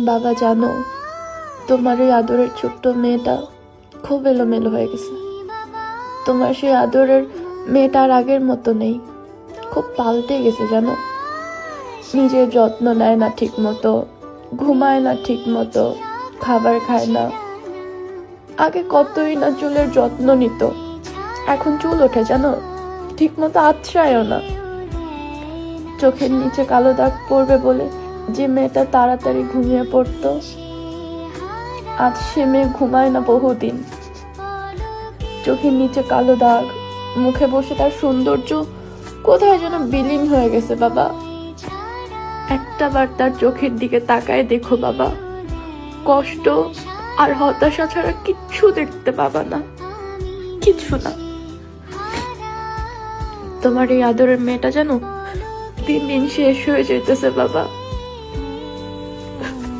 বাবা জানো, তোমার এই আদরের ছোট্ট মেয়েটা খুব এলোমেলো হয়ে গেছে। তোমার সেই আদরের মেয়েটা আর আগের মতো নেই, খুব পাল্টে গেছে জানো। নিজের যত্ন নেয় না ঠিক মতো, ঘুমায় না ঠিক মতো, খাবার খায় না। আগে কতই না চুলের যত্ন নিত, এখন চুল ওঠে জানো, ঠিক মতো আঁচড়ায়ও না। চোখের নিচে কালো দাগ পড়বে বলে যে মেয়েটা তাড়াতাড়ি ঘুমিয়ে পড়তো, আজ সে মেয়ে ঘুমায় না বহুদিন। চোখের নিচে কালো দাগ, মুখে বসে তার সৌন্দর্য কোথায় যেন বিলীন হয়ে গেছে বাবা। একটাবার তার চোখের দিকে তাকায় দেখো বাবা, কষ্ট আর হতাশা ছাড়া কিচ্ছু দেখতে পাবা না, কিচ্ছু না। তোমার এই আদরের মেয়েটা জানো দিন দিন শেষ হয়ে যেতেছে বাবা।